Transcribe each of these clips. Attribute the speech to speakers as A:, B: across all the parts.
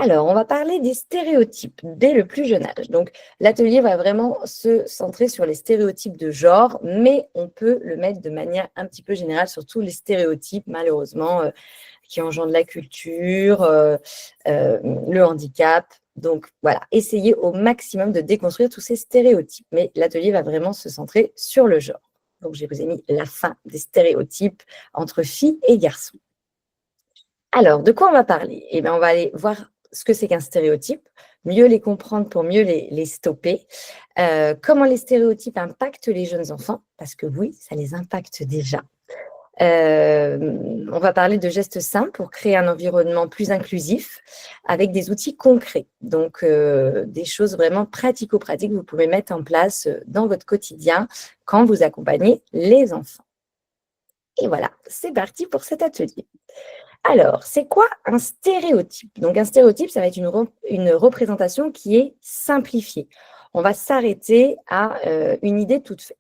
A: Alors, on va parler des stéréotypes dès le plus jeune âge. Donc, l'atelier va vraiment se centrer sur les stéréotypes de genre, mais on peut le mettre de manière un petit peu générale sur tous les stéréotypes, malheureusement, qui engendrent la culture, le handicap. Donc, voilà, essayez au maximum de déconstruire tous ces stéréotypes. Mais l'atelier va vraiment se centrer sur le genre. Donc, je vous ai mis la fin des stéréotypes entre filles et garçons. Alors, de quoi on va parler? Eh bien, on va aller voir ce que c'est qu'un stéréotype, mieux les comprendre pour mieux les stopper, comment les stéréotypes impactent les jeunes enfants, parce que oui, ça les impacte déjà. On va parler de gestes simples pour créer un environnement plus inclusif avec des outils concrets. Donc, des choses vraiment pratico-pratiques que vous pouvez mettre en place dans votre quotidien quand vous accompagnez les enfants. Et voilà, c'est parti pour cet atelier. Alors, c'est quoi un stéréotype? Donc, un stéréotype, ça va être une représentation qui est simplifiée. On va s'arrêter à une idée toute faite.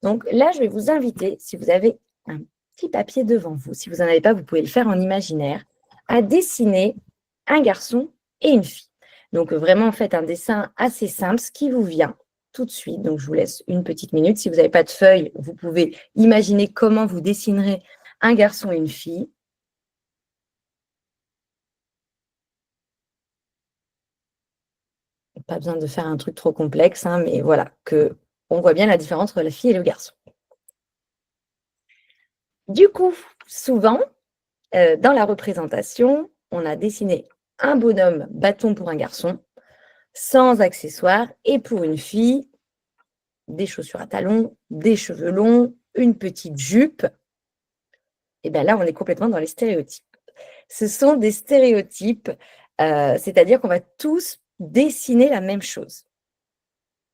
A: Donc là, je vais vous inviter, si vous avez un petit papier devant vous, si vous n'en avez pas, vous pouvez le faire en imaginaire, à dessiner un garçon et une fille. Donc vraiment, faites un dessin assez simple, ce qui vous vient tout de suite. Donc je vous laisse une petite minute. Si vous n'avez pas de feuille, vous pouvez imaginer comment vous dessinerez un garçon et une fille. Pas besoin de faire un truc trop complexe, hein, mais voilà, qu'on voit bien la différence entre la fille et le garçon. Du coup, souvent, dans la représentation, on a dessiné un bonhomme bâton pour un garçon, sans accessoires, et pour une fille, des chaussures à talons, des cheveux longs, une petite jupe. Et bien là, on est complètement dans les stéréotypes. Ce sont des stéréotypes, c'est-à-dire qu'on va tous dessiner la même chose.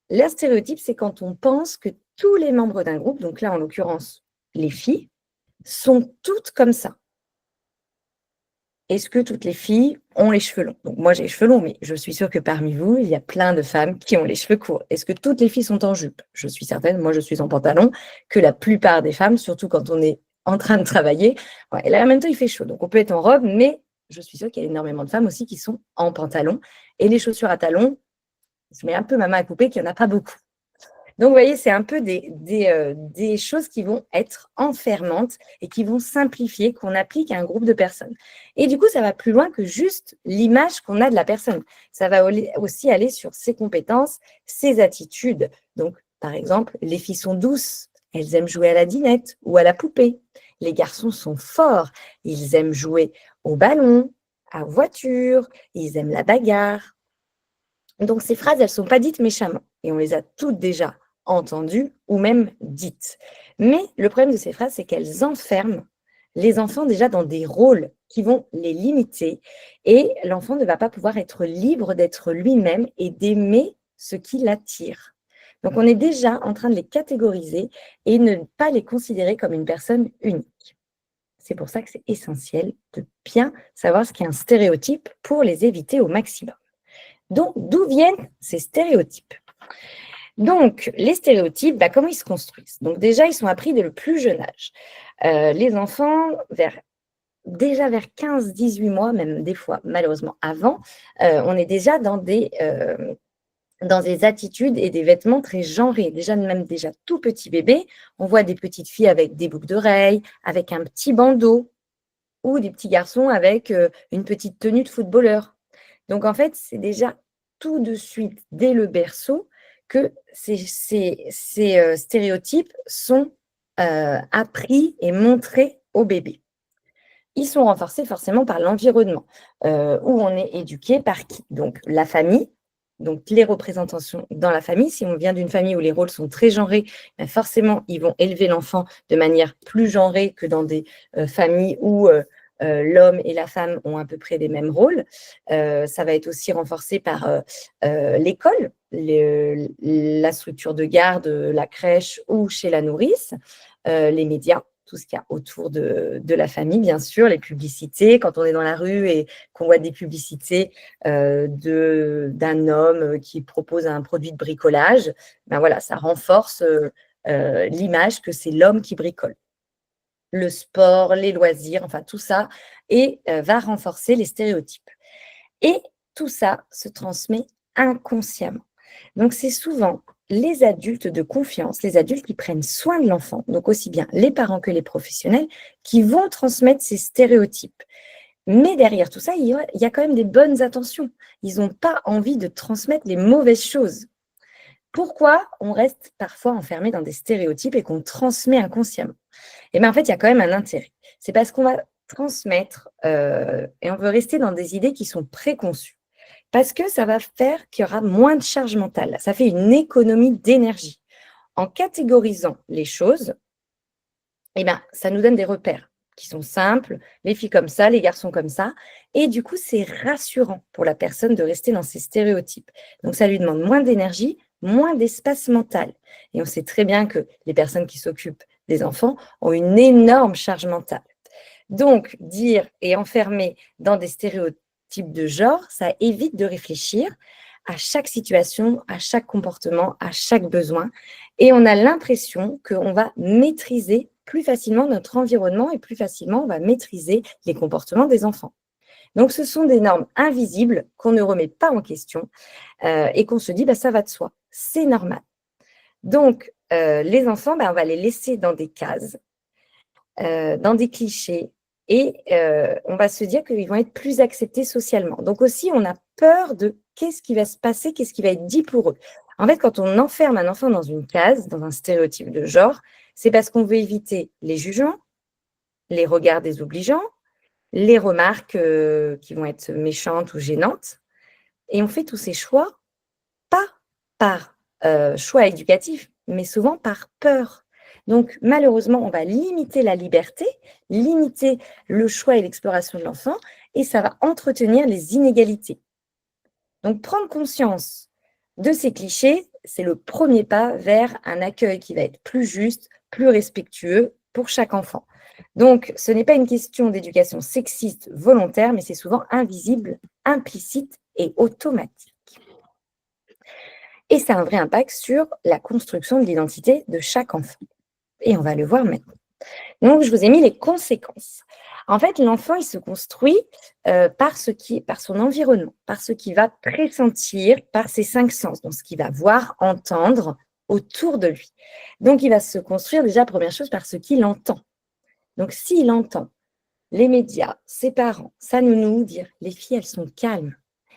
A: Les stéréotypes, c'est quand on pense que tous les membres d'un groupe, donc là en l'occurrence les filles, sont toutes comme ça. Est-ce que toutes les filles ont les cheveux longs? Donc moi j'ai les cheveux longs, mais je suis sûre que parmi vous, il y a plein de femmes qui ont les cheveux courts. Est-ce que toutes les filles sont en jupe? Je suis certaine, moi je suis en pantalon, que la plupart des femmes, surtout quand on est en train de travailler, ouais, et là en même temps il fait chaud, donc on peut être en robe, mais je suis sûre qu'il y a énormément de femmes aussi qui sont en pantalon. Et les chaussures à talons, je mets un peu ma main à couper qu'il n'y en a pas beaucoup. Donc, vous voyez, c'est un peu des choses qui vont être enfermantes et qui vont simplifier, qu'on applique à un groupe de personnes. Et du coup, ça va plus loin que juste l'image qu'on a de la personne. Ça va aussi aller sur ses compétences, ses attitudes. Donc, par exemple, les filles sont douces, elles aiment jouer à la dinette ou à la poupée. Les garçons sont forts, ils aiment jouer au ballon, à la voiture, ils aiment la bagarre. Donc, ces phrases, elles ne sont pas dites méchamment et on les a toutes déjà entendues ou même dites. Mais le problème de ces phrases, c'est qu'elles enferment les enfants déjà dans des rôles qui vont les limiter et l'enfant ne va pas pouvoir être libre d'être lui-même et d'aimer ce qui l'attire. Donc, on est déjà en train de les catégoriser et ne pas les considérer comme une personne unique. C'est pour ça que c'est essentiel de bien savoir ce qu'est un stéréotype pour les éviter au maximum. Donc, d'où viennent ces stéréotypes? Donc, les stéréotypes, comment ils se construisent? Donc, déjà, ils sont appris dès le plus jeune âge. Les enfants, déjà vers 15-18 mois, même des fois, malheureusement, avant, on est déjà dans des attitudes et des vêtements très genrés. Même déjà tout petit bébé, on voit des petites filles avec des boucles d'oreilles, avec un petit bandeau, ou des petits garçons avec une petite tenue de footballeur. Donc, en fait, c'est déjà tout de suite, dès le berceau, que ces stéréotypes sont appris et montrés au bébé. Ils sont renforcés forcément par l'environnement, où on est éduqué par qui? Donc, la famille, donc les représentations dans la famille. Si on vient d'une famille où les rôles sont très genrés, forcément, ils vont élever l'enfant de manière plus genrée que dans des familles où l'homme et la femme ont à peu près les mêmes rôles. Ça va être aussi renforcé par l'école, la structure de garde, la crèche ou chez la nourrice, les médias, tout ce qu'il y a autour de la famille, bien sûr, les publicités, quand on est dans la rue et qu'on voit des publicités d'un homme qui propose un produit de bricolage, voilà, ça renforce l'image que c'est l'homme qui bricole. Le sport, les loisirs, enfin tout ça, et va renforcer les stéréotypes. Et tout ça se transmet inconsciemment. Donc, c'est souvent les adultes de confiance, les adultes qui prennent soin de l'enfant, donc aussi bien les parents que les professionnels, qui vont transmettre ces stéréotypes. Mais derrière tout ça, il y a quand même des bonnes intentions. Ils n'ont pas envie de transmettre les mauvaises choses. Pourquoi on reste parfois enfermé dans des stéréotypes et qu'on transmet inconsciemment? Eh bien, en fait, il y a quand même un intérêt. C'est parce qu'on va transmettre et on veut rester dans des idées qui sont préconçues. Parce que ça va faire qu'il y aura moins de charge mentale. Ça fait une économie d'énergie. En catégorisant les choses, eh ben, ça nous donne des repères qui sont simples, les filles comme ça, les garçons comme ça. Et du coup, c'est rassurant pour la personne de rester dans ces stéréotypes. Donc, ça lui demande moins d'énergie, moins d'espace mental. Et on sait très bien que les personnes qui s'occupent des enfants ont une énorme charge mentale. Donc, dire et enfermer dans des stéréotypes de genre, ça évite de réfléchir à chaque situation, à chaque comportement, à chaque besoin. Et on a l'impression qu'on va maîtriser plus facilement notre environnement et plus facilement on va maîtriser les comportements des enfants. Donc, ce sont des normes invisibles qu'on ne remet pas en question et qu'on se dit, bah, ça va de soi, c'est normal. Donc, les enfants, bah, on va les laisser dans des cases, dans des clichés, et on va se dire qu'ils vont être plus acceptés socialement. Donc aussi, on a peur de qu'est-ce qui va se passer, qu'est-ce qui va être dit pour eux. En fait, quand on enferme un enfant dans une case, dans un stéréotype de genre, c'est parce qu'on veut éviter les jugements, les regards désobligeants, les remarques qui vont être méchantes ou gênantes. Et on fait tous ces choix, pas par choix éducatif, mais souvent par peur. Donc, malheureusement, on va limiter la liberté, limiter le choix et l'exploration de l'enfant, et ça va entretenir les inégalités. Donc, prendre conscience de ces clichés, c'est le premier pas vers un accueil qui va être plus juste, plus respectueux pour chaque enfant. Donc, ce n'est pas une question d'éducation sexiste volontaire, mais c'est souvent invisible, implicite et automatique. Et ça a un vrai impact sur la construction de l'identité de chaque enfant. Et on va le voir maintenant. Donc, je vous ai mis les conséquences. En fait, l'enfant, il se construit par son environnement, par ce qu'il va pressentir, par ses 5 sens, donc ce qu'il va voir, entendre autour de lui. Donc, il va se construire déjà, première chose, par ce qu'il entend. Donc, s'il entend les médias, ses parents, sa nounou dire « les filles, elles sont calmes,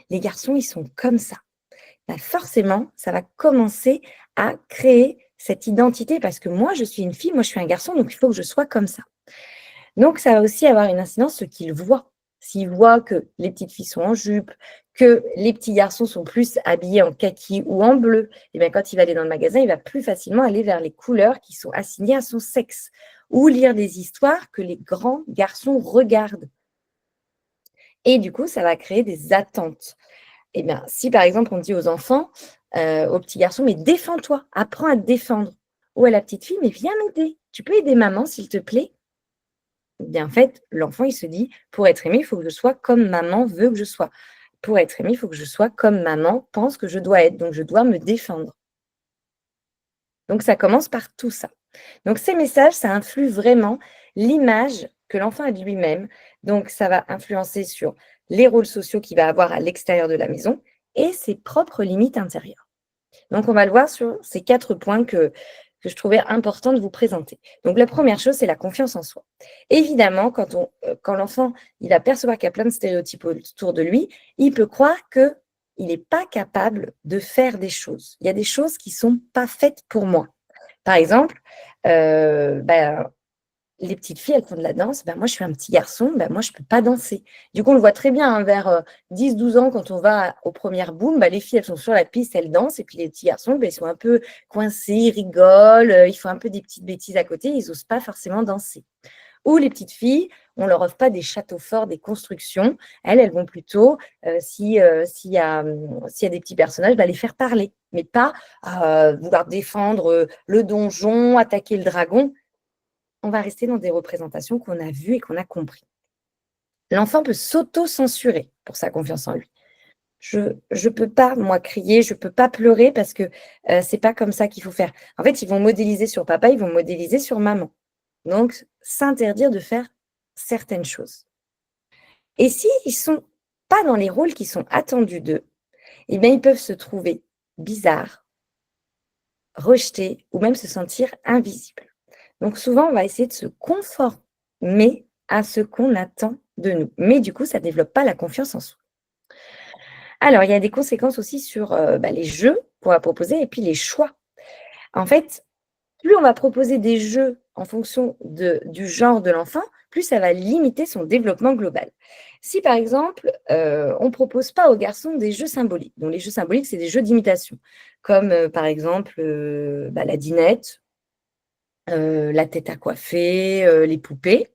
A: les garçons, ils sont comme ça », bah forcément, ça va commencer à créer cette identité parce que moi, je suis une fille, moi, je suis un garçon, donc il faut que je sois comme ça. Donc, ça va aussi avoir une incidence sur ce qu'il voit. S'il voit que les petites filles sont en jupe, que les petits garçons sont plus habillés en kaki ou en bleu, et bien quand il va aller dans le magasin, il va plus facilement aller vers les couleurs qui sont assignées à son sexe ou lire des histoires que les grands garçons regardent. Et du coup, ça va créer des attentes. Eh bien, si par exemple on dit aux enfants, aux petits garçons, mais défends-toi, apprends à te défendre. Ou à la petite fille, mais viens m'aider. Tu peux aider maman, s'il te plaît? Eh bien, en fait, l'enfant, il se dit, pour être aimé, il faut que je sois comme maman veut que je sois. Pour être aimé, il faut que je sois comme maman pense que je dois être. Donc, je dois me défendre. Donc, ça commence par tout ça. Donc, ces messages, ça influe vraiment l'image que l'enfant a de lui-même. Donc, ça va influencer sur les rôles sociaux qu'il va avoir à l'extérieur de la maison et ses propres limites intérieures. Donc, on va le voir sur ces 4 points que je trouvais important de vous présenter. Donc, la première chose, c'est la confiance en soi. Évidemment, quand l'enfant il va percevoir qu'il y a plein de stéréotypes autour de lui, il peut croire qu'il n'est pas capable de faire des choses. Il y a des choses qui ne sont pas faites pour moi. Par exemple, les petites filles, elles font de la danse. Ben, moi, je suis un petit garçon. Ben, moi, je ne peux pas danser. Du coup, on le voit très bien, hein, vers 10-12 ans, quand on va aux premières booms, ben, les filles, elles sont sur la piste, elles dansent. Et puis, les petits garçons, ben, ils sont un peu coincés, ils rigolent, ils font un peu des petites bêtises à côté. Ils n'osent pas forcément danser. Ou les petites filles, on ne leur offre pas des châteaux forts, des constructions. Elles vont plutôt, s'il y a des petits personnages, ben, les faire parler. Mais pas vouloir défendre le donjon, attaquer le dragon. On va rester dans des représentations qu'on a vues et qu'on a compris. L'enfant peut s'auto-censurer pour sa confiance en lui. Je peux pas, moi, crier, je peux pas pleurer parce que c'est pas comme ça qu'il faut faire. En fait, ils vont modéliser sur papa, ils vont modéliser sur maman. Donc, s'interdire de faire certaines choses. Et s'ils sont pas dans les rôles qui sont attendus d'eux, eh bien, ils peuvent se trouver bizarres, rejetés ou même se sentir invisibles. Donc souvent, on va essayer de se conformer à ce qu'on attend de nous. Mais du coup, ça ne développe pas la confiance en soi. Alors, il y a des conséquences aussi sur les jeux qu'on va proposer et puis les choix. En fait, plus on va proposer des jeux en fonction du genre de l'enfant, plus ça va limiter son développement global. Si par exemple, on ne propose pas aux garçons des jeux symboliques, donc les jeux symboliques, c'est des jeux d'imitation, comme par exemple la dinette, la tête à coiffer, les poupées.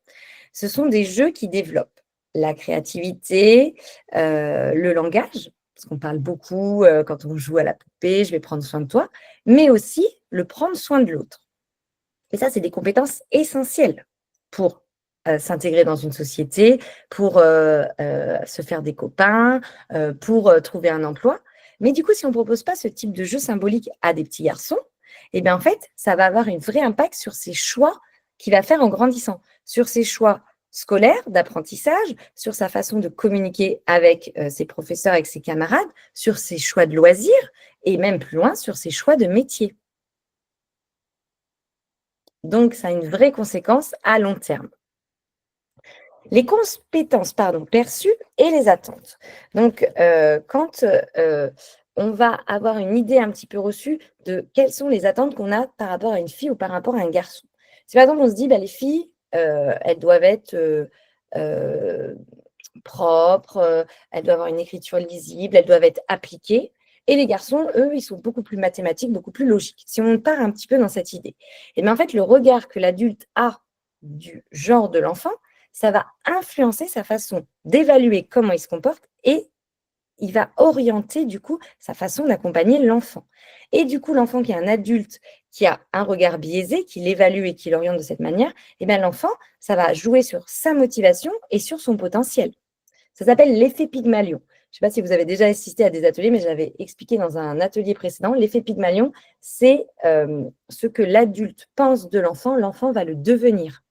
A: Ce sont des jeux qui développent la créativité, le langage, parce qu'on parle beaucoup quand on joue à la poupée, je vais prendre soin de toi, mais aussi le prendre soin de l'autre. Et ça, c'est des compétences essentielles pour s'intégrer dans une société, pour se faire des copains, pour trouver un emploi. Mais du coup, si on ne propose pas ce type de jeu symbolique à des petits garçons, eh bien, en fait, ça va avoir un vrai impact sur ses choix qu'il va faire en grandissant, sur ses choix scolaires, d'apprentissage, sur sa façon de communiquer avec ses professeurs, avec ses camarades, sur ses choix de loisirs et même plus loin, sur ses choix de métier. Donc, ça a une vraie conséquence à long terme. Les compétences perçues et les attentes. Donc, quand on va avoir une idée un petit peu reçue de quelles sont les attentes qu'on a par rapport à une fille ou par rapport à un garçon. Si par exemple, on se dit, les filles, elles doivent être propres, elles doivent avoir une écriture lisible, elles doivent être appliquées. Et les garçons, eux, ils sont beaucoup plus mathématiques, beaucoup plus logiques. Si on part un petit peu dans cette idée, et bien en fait, le regard que l'adulte a du genre de l'enfant, ça va influencer sa façon d'évaluer comment il se comporte et il va orienter du coup sa façon d'accompagner l'enfant. Et du coup, l'enfant qui est un adulte, qui a un regard biaisé, qui l'évalue et qui l'oriente de cette manière, et bien l'enfant, ça va jouer sur sa motivation et sur son potentiel. Ça s'appelle l'effet Pygmalion. Je ne sais pas si vous avez déjà assisté à des ateliers, mais j'avais expliqué dans un atelier précédent. L'effet Pygmalion, c'est ce que l'adulte pense de l'enfant, l'enfant va le devenir.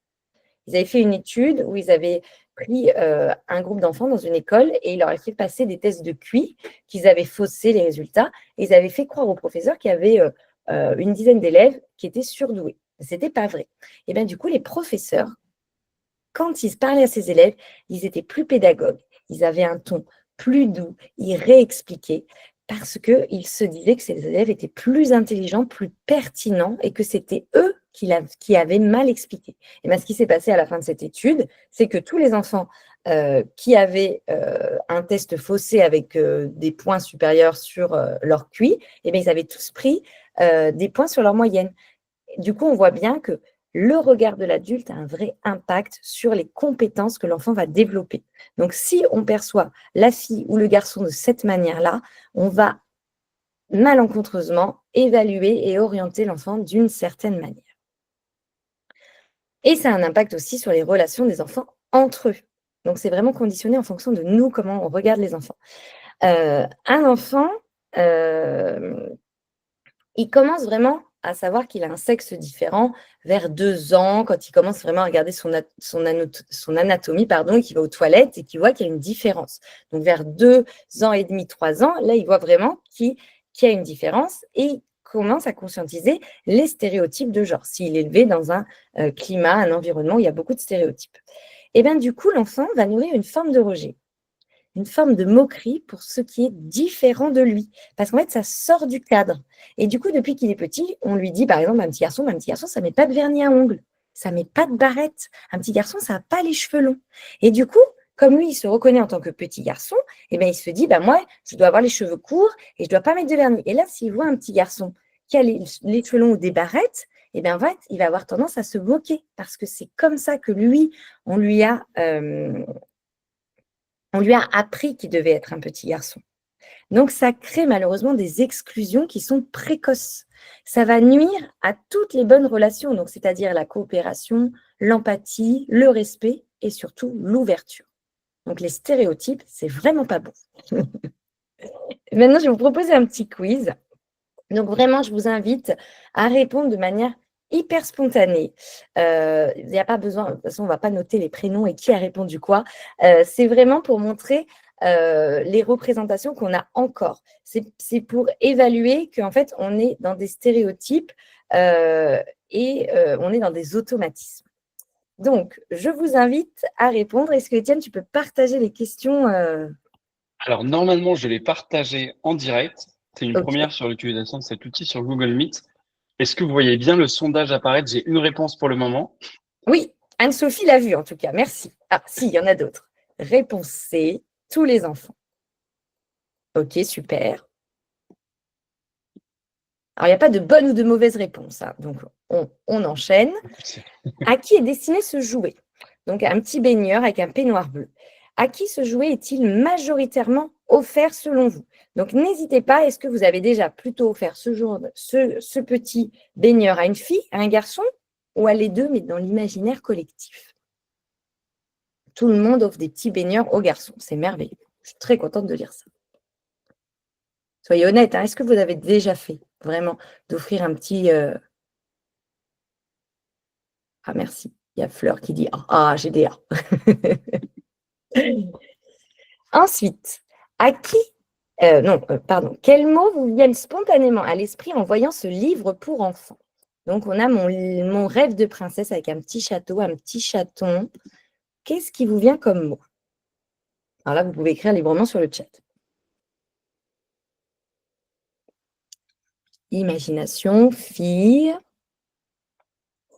A: Ils avaient fait une étude où ils avaient pris un groupe d'enfants dans une école et ils leur avaient fait passer des tests de QI, qu'ils avaient faussé les résultats, et ils avaient fait croire aux professeurs qu'il y avait une dizaine d'élèves qui étaient surdoués. Ce n'était pas vrai. Et bien du coup, les professeurs, quand ils parlaient à ces élèves, ils étaient plus pédagogues, ils avaient un ton plus doux, ils réexpliquaient parce qu'ils se disaient que ces élèves étaient plus intelligents, plus pertinents et que c'était eux qui avaient mal expliqué. Et bien, ce qui s'est passé à la fin de cette étude, c'est que tous les enfants qui avaient un test faussé avec des points supérieurs sur leur QI, eh bien, ils avaient tous pris des points sur leur moyenne. Du coup, on voit bien que le regard de l'adulte a un vrai impact sur les compétences que l'enfant va développer. Donc, si on perçoit la fille ou le garçon de cette manière-là, on va malencontreusement évaluer et orienter l'enfant d'une certaine manière. Et ça a un impact aussi sur les relations des enfants entre eux. Donc, c'est vraiment conditionné en fonction de nous, comment on regarde les enfants. Un enfant, il commence vraiment à savoir qu'il a un sexe différent vers 2 ans, quand il commence vraiment à regarder son anatomie, et qu'il va aux toilettes et qu'il voit qu'il y a une différence. Donc, vers 2 ans et demi, 3 ans, là, il voit vraiment qu'il y a une différence et il commence à conscientiser les stéréotypes de genre, s'il est élevé dans un climat, un environnement où il y a beaucoup de stéréotypes. Et bien, du coup, l'enfant va nourrir une forme de rejet, une forme de moquerie pour ce qui est différent de lui. Parce qu'en fait, ça sort du cadre. Et du coup, depuis qu'il est petit, on lui dit, par exemple, un petit garçon, ça ne met pas de vernis à ongles, ça ne met pas de barrette. Un petit garçon, ça n'a pas les cheveux longs. Et du coup, comme lui, il se reconnaît en tant que petit garçon, eh bien, il se dit, moi, je dois avoir les cheveux courts et je ne dois pas mettre de vernis. Et là, s'il voit un petit garçon qui a les cheveux longs ou des barrettes, eh bien, en fait, il va avoir tendance à se moquer parce que c'est comme ça que lui, on lui a appris qu'il devait être un petit garçon. Donc, ça crée malheureusement des exclusions qui sont précoces. Ça va nuire à toutes les bonnes relations, donc c'est-à-dire la coopération, l'empathie, le respect et surtout l'ouverture. Donc, les stéréotypes, c'est vraiment pas bon. Maintenant, je vais vous proposer un petit quiz. Donc, vraiment, je vous invite à répondre de manière hyper spontanée. Il n'y a pas besoin, de toute façon, on ne va pas noter les prénoms et qui a répondu quoi. C'est vraiment pour montrer les représentations qu'on a encore. C'est pour évaluer qu'en fait, on est dans des stéréotypes et on est dans des automatismes. Donc, je vous invite à répondre. Est-ce que, Étienne, tu peux partager les questions
B: Alors, normalement, je l'ai partagé en direct. C'est une
A: Ok.
B: première sur l'utilisation de cet outil sur Google Meet. Est-ce que vous voyez bien le sondage apparaître? J'ai une réponse pour le moment.
A: Oui, Anne-Sophie l'a vu en tout cas. Merci. Ah, si, il y en a d'autres. Réponse C, tous les enfants. Ok, super. Alors, il n'y a pas de bonne ou de mauvaise réponse, hein. Donc, on enchaîne. À qui est destiné ce jouet? Donc, un petit baigneur avec un peignoir bleu. À qui ce jouet est-il majoritairement offert selon vous? Donc, n'hésitez pas, est-ce que vous avez déjà plutôt offert ce petit baigneur à une fille, à un garçon, ou à les deux, mais dans l'imaginaire collectif? Tout le monde offre des petits baigneurs aux garçons. C'est merveilleux. Je suis très contente de lire ça. Soyez honnête, hein, est-ce que vous avez déjà fait vraiment d'offrir un petit... Ah, merci. Il y a Fleur qui dit « Ah, j'ai des A ». Ensuite, quels mots vous viennent spontanément à l'esprit en voyant ce livre pour enfants? Donc, on a mon rêve de princesse avec un petit château, un petit chaton. Qu'est-ce qui vous vient comme mot? Alors là, vous pouvez écrire librement sur le chat. Imagination, fille,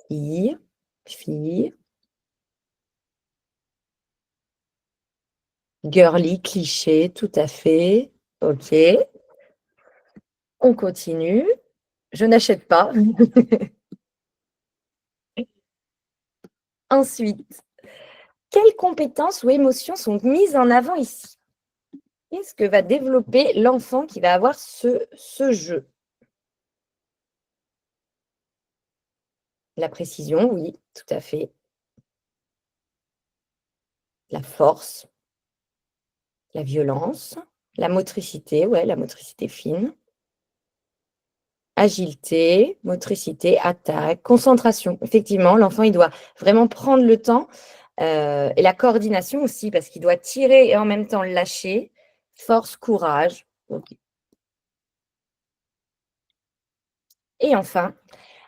A: fille, fille. Girly, cliché, tout à fait. OK. On continue. Je n'achète pas. Ensuite, quelles compétences ou émotions sont mises en avant ici? Qu'est-ce que va développer l'enfant qui va avoir ce jeu? La précision, oui, tout à fait. La force, la violence, la motricité, ouais, la motricité fine. Agilité, motricité, attaque, concentration. Effectivement, l'enfant, il doit vraiment prendre le temps et la coordination aussi, parce qu'il doit tirer et en même temps lâcher. Force, courage. Okay. Et enfin,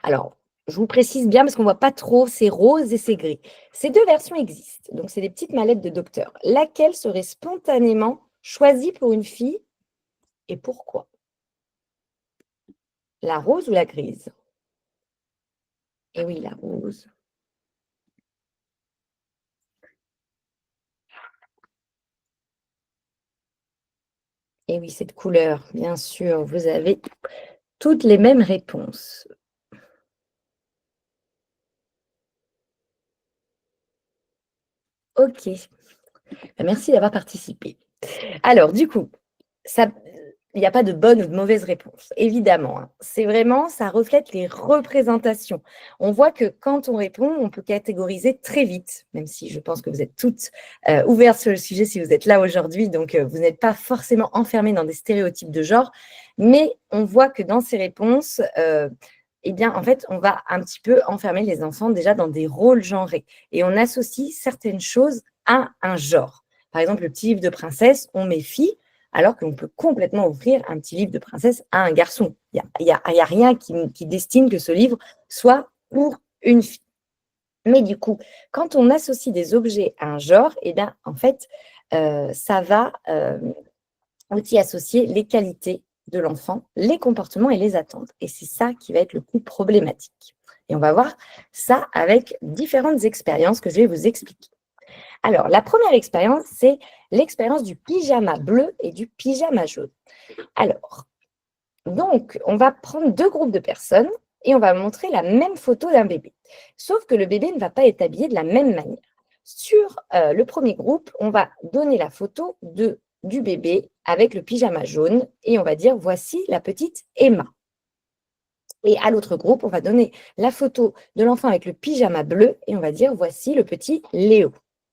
A: alors, je vous précise bien parce qu'on ne voit pas trop, c'est rose et c'est gris. Ces deux versions existent. Donc, c'est des petites mallettes de docteur. Laquelle serait spontanément choisie pour une fille et pourquoi? La rose ou la grise? Eh oui, la rose. Et oui, cette couleur, bien sûr, vous avez toutes les mêmes réponses. Ok, merci d'avoir participé. Alors, du coup, il n'y a pas de bonne ou de mauvaise réponse, évidemment, hein. C'est vraiment, ça reflète les représentations. On voit que quand on répond, on peut catégoriser très vite, même si je pense que vous êtes toutes ouvertes sur le sujet si vous êtes là aujourd'hui, donc vous n'êtes pas forcément enfermés dans des stéréotypes de genre, mais on voit que dans ces réponses, eh bien, en fait, on va un petit peu enfermer les enfants déjà dans des rôles genrés et on associe certaines choses à un genre. Par exemple, le petit livre de princesse, on met fille, alors qu'on peut complètement offrir un petit livre de princesse à un garçon. Il n'y a rien qui destine que ce livre soit pour une fille. Mais du coup, quand on associe des objets à un genre, eh bien, en fait, ça va aussi associer les qualités de l'enfant, les comportements et les attentes. Et c'est ça qui va être le plus problématique. Et on va voir ça avec différentes expériences que je vais vous expliquer. Alors, la première expérience, c'est l'expérience du pyjama bleu et du pyjama jaune. Alors, donc, on va prendre deux groupes de personnes et on va montrer la même photo d'un bébé. Sauf que le bébé ne va pas être habillé de la même manière. Sur le premier groupe, on va donner la photo du bébé avec le pyjama jaune et on va dire « Voici la petite Emma ». Et à l'autre groupe, on va donner la photo de l'enfant avec le pyjama bleu et on va dire « Voici le petit Léo ».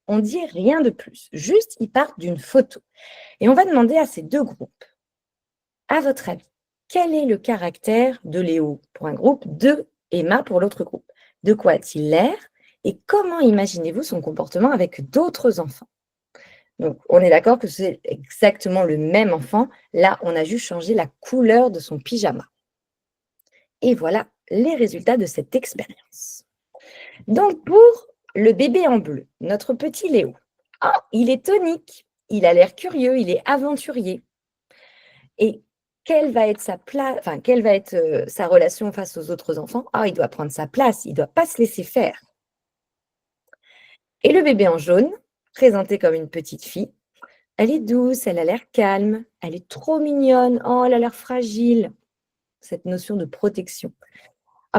A: On ne dit rien de plus, juste ils partent d'une photo. Et on va demander à ces deux groupes, à votre avis, quel est le caractère de Léo pour un groupe, de Emma pour l'autre groupe? De quoi a-t-il l'air et comment imaginez-vous son comportement avec d'autres enfants? Donc, on est d'accord que c'est exactement le même enfant. Là, on a juste changé la couleur de son pyjama. Et voilà les résultats de cette expérience. Donc, pour le bébé en bleu, notre petit Léo, il est tonique, il a l'air curieux, il est aventurier. Et quelle va être sa place, enfin, quelle va être sa relation face aux autres enfants? Il doit prendre sa place, il ne doit pas se laisser faire. Et le bébé en jaune, présenté comme une petite fille, elle est douce, elle a l'air calme, elle est trop mignonne, elle a l'air fragile. Cette notion de protection.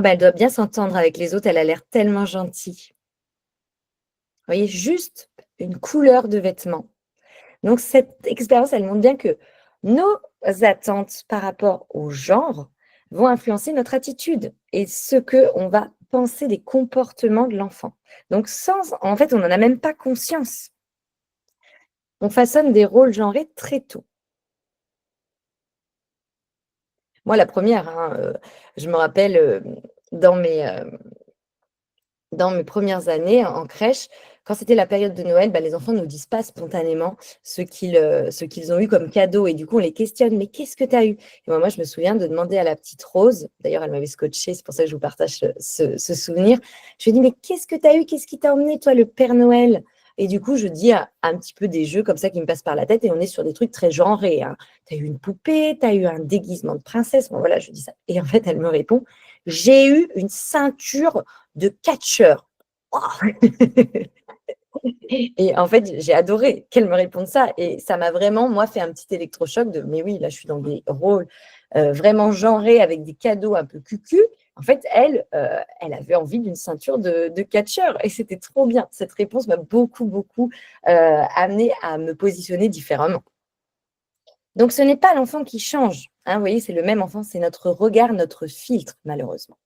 A: Elle doit bien s'entendre avec les autres, elle a l'air tellement gentille. Vous voyez, juste une couleur de vêtements. Donc, cette expérience, elle montre bien que nos attentes par rapport au genre vont influencer notre attitude et ce qu'on va penser des comportements de l'enfant. Donc, en fait, on n'en a même pas conscience. On façonne des rôles genrés très tôt. Moi, la première, je me rappelle dans mes premières années en crèche, quand c'était la période de Noël, les enfants ne nous disent pas spontanément ce qu'ils ont eu comme cadeau. Et du coup, on les questionne. Mais qu'est-ce que tu as eu? Et moi, je me souviens de demander à la petite Rose, d'ailleurs, elle m'avait scotché, c'est pour ça que je vous partage ce souvenir. Je lui ai dit, mais qu'est-ce que tu as eu? Qu'est-ce qui t'a emmené, toi, le Père Noël? Et du coup, je dis un petit peu des jeux comme ça qui me passent par la tête. Et on est sur des trucs très genrés. Tu as eu une poupée, tu as eu un déguisement de princesse. Bon, voilà, je dis ça. Et en fait, elle me répond, j'ai eu une ceinture de catcheur. Oh. Et en fait, j'ai adoré qu'elle me réponde ça. Et ça m'a vraiment, moi, fait un petit électrochoc de, mais oui, là, je suis dans des rôles vraiment genrés avec des cadeaux un peu cucu. En fait, elle avait envie d'une ceinture de catcheur. Et c'était trop bien. Cette réponse m'a beaucoup, beaucoup amené à me positionner différemment. Donc, ce n'est pas l'enfant qui change. Vous voyez, c'est le même enfant. C'est notre regard, notre filtre, malheureusement.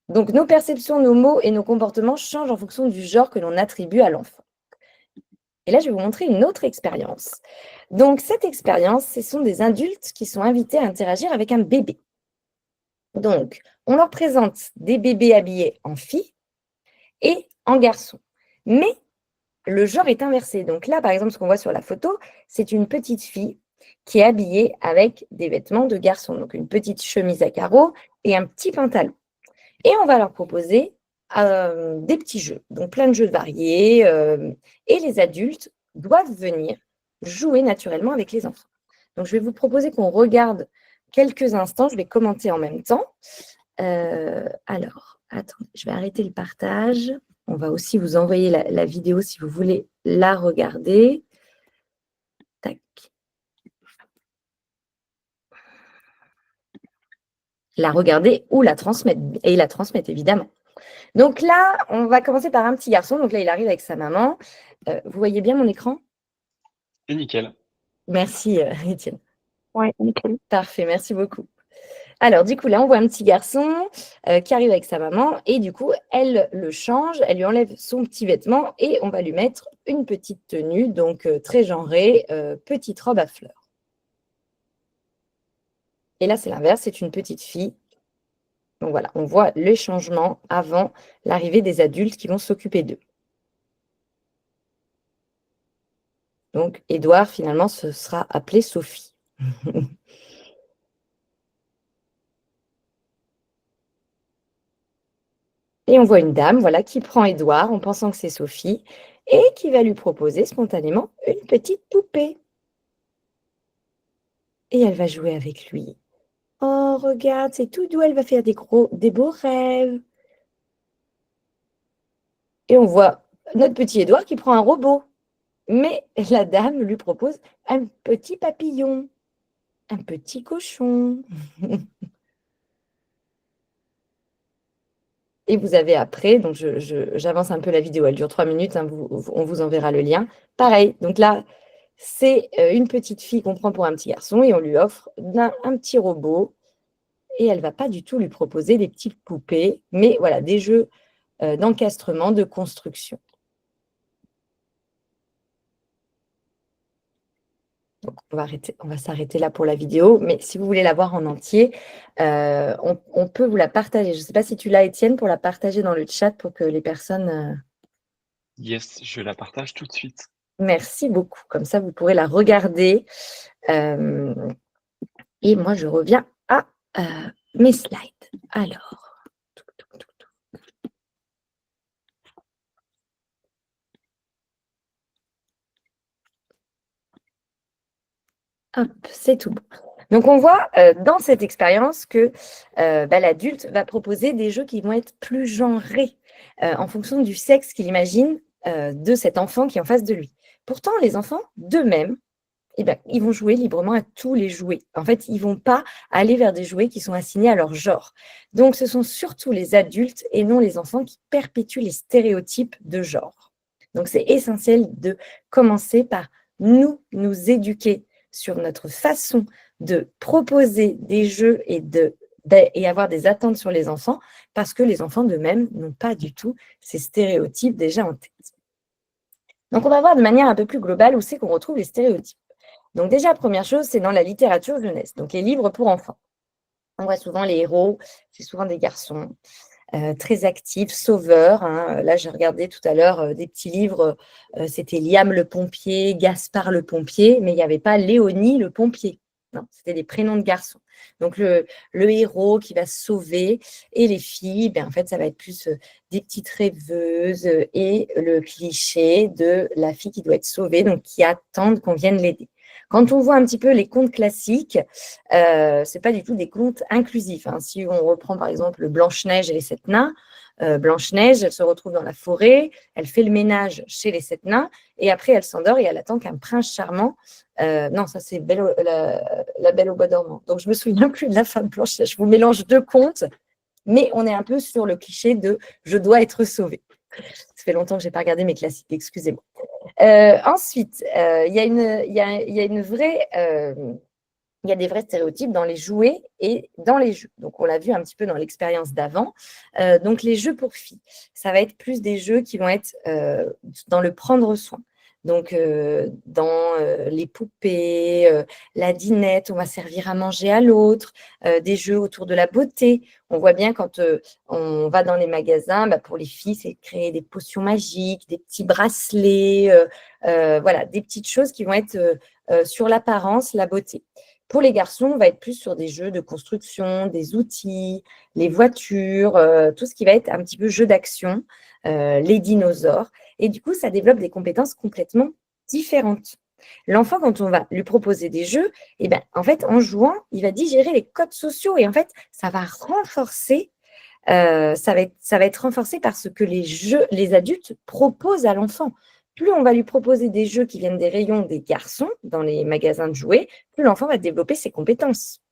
A: Donc, nos perceptions, nos mots et nos comportements changent en fonction du genre que l'on attribue à l'enfant. Et là, je vais vous montrer une autre expérience. Donc, cette expérience, ce sont des adultes qui sont invités à interagir avec un bébé. Donc, on leur présente des bébés habillés en filles et en garçons. Mais le genre est inversé. Donc là, par exemple, ce qu'on voit sur la photo, c'est une petite fille qui est habillée avec des vêtements de garçon. Donc, une petite chemise à carreaux et un petit pantalon. Et on va leur proposer des petits jeux, donc plein de jeux variés. Et les adultes doivent venir jouer naturellement avec les enfants. Donc, je vais vous proposer qu'on regarde quelques instants. Je vais commenter en même temps. Alors, attendez, je vais arrêter le partage. On va aussi vous envoyer la vidéo si vous voulez la regarder. Tac. La regarder ou la transmettre, et la transmettre évidemment. Donc là, on va commencer par un petit garçon. Donc là, il arrive avec sa maman. Vous voyez bien mon écran?
B: C'est nickel.
A: Merci, Étienne.
C: Oui, nickel.
A: Parfait, merci beaucoup. Alors, du coup, là, on voit un petit garçon qui arrive avec sa maman et du coup, elle le change, elle lui enlève son petit vêtement et on va lui mettre une petite tenue, donc très genrée, petite robe à fleurs. Et là, c'est l'inverse, c'est une petite fille. Donc voilà, on voit le changement avant l'arrivée des adultes qui vont s'occuper d'eux. Donc, Édouard, finalement, ce sera appelé Sophie. Et on voit une dame, voilà, qui prend Édouard en pensant que c'est Sophie et qui va lui proposer spontanément une petite poupée. Et elle va jouer avec lui. Oh, regarde, c'est tout doux, elle va faire des beaux rêves. Et on voit notre petit Édouard qui prend un robot. Mais la dame lui propose un petit papillon, un petit cochon. Et vous avez après, donc j'avance un peu la vidéo, elle dure 3 minutes, on vous enverra le lien. Pareil, donc là, c'est une petite fille qu'on prend pour un petit garçon et on lui offre un petit robot. Et elle ne va pas du tout lui proposer des petites poupées, mais voilà, des jeux d'encastrement, de construction. Donc, on va s'arrêter là pour la vidéo, mais si vous voulez la voir en entier, on peut vous la partager. Je ne sais pas si tu l'as, Étienne, pour la partager dans le chat pour que les personnes…
B: Yes, je la partage tout de suite.
A: Merci beaucoup. Comme ça, vous pourrez la regarder. Et moi, je reviens à mes slides. Alors, hop, c'est tout bon. Donc, on voit dans cette expérience que l'adulte va proposer des jeux qui vont être plus genrés en fonction du sexe qu'il imagine de cet enfant qui est en face de lui. Pourtant, les enfants d'eux-mêmes, ils vont jouer librement à tous les jouets. En fait, ils ne vont pas aller vers des jouets qui sont assignés à leur genre. Donc, ce sont surtout les adultes et non les enfants qui perpétuent les stéréotypes de genre. Donc, c'est essentiel de commencer par nous éduquer sur notre façon de proposer des jeux et avoir des attentes sur les enfants, parce que les enfants d'eux-mêmes n'ont pas du tout ces stéréotypes déjà en tête. Donc, on va voir de manière un peu plus globale où c'est qu'on retrouve les stéréotypes. Donc déjà, première chose, c'est dans la littérature jeunesse, donc les livres pour enfants. On voit souvent les héros, c'est souvent des garçons très actifs, sauveurs. Là, j'ai regardé tout à l'heure des petits livres, c'était Liam le pompier, Gaspard le pompier, mais il n'y avait pas Léonie le pompier. Non, c'était des prénoms de garçons. Donc le héros qui va se sauver et les filles, en fait, ça va être plus des petites rêveuses et le cliché de la fille qui doit être sauvée, donc qui attendent qu'on vienne l'aider. Quand on voit un petit peu les contes classiques, ce n'est pas du tout des contes inclusifs. Si on reprend par exemple Blanche-Neige et les 7 nains, Blanche-Neige, elle se retrouve dans la forêt, elle fait le ménage chez les 7 nains, et après elle s'endort et elle attend qu'un prince charmant… non, ça c'est la Belle au bois dormant. Donc je ne me souviens plus de la fin de Blanche-Neige. Je vous mélange deux contes, mais on est un peu sur le cliché de « je dois être sauvée ». Ça fait longtemps que je n'ai pas regardé mes classiques, excusez-moi. Ensuite, il y a des vrais stéréotypes dans les jouets et dans les jeux. Donc, on l'a vu un petit peu dans l'expérience d'avant. Donc, les jeux pour filles, ça va être plus des jeux qui vont être dans le prendre soin. Donc, dans les poupées, la dinette, on va servir à manger à l'autre, des jeux autour de la beauté. On voit bien quand on va dans les magasins, pour les filles, c'est créer des potions magiques, des petits bracelets, voilà, des petites choses qui vont être sur l'apparence, la beauté. Pour les garçons, on va être plus sur des jeux de construction, des outils, les voitures, tout ce qui va être un petit peu jeu d'action, les dinosaures. Et du coup, ça développe des compétences complètement différentes. L'enfant, quand on va lui proposer des jeux, en fait, en jouant, il va digérer les codes sociaux et en fait, ça va renforcer, ça va être renforcé par ce que les adultes proposent à l'enfant. Plus on va lui proposer des jeux qui viennent des rayons des garçons dans les magasins de jouets, plus l'enfant va développer ses compétences.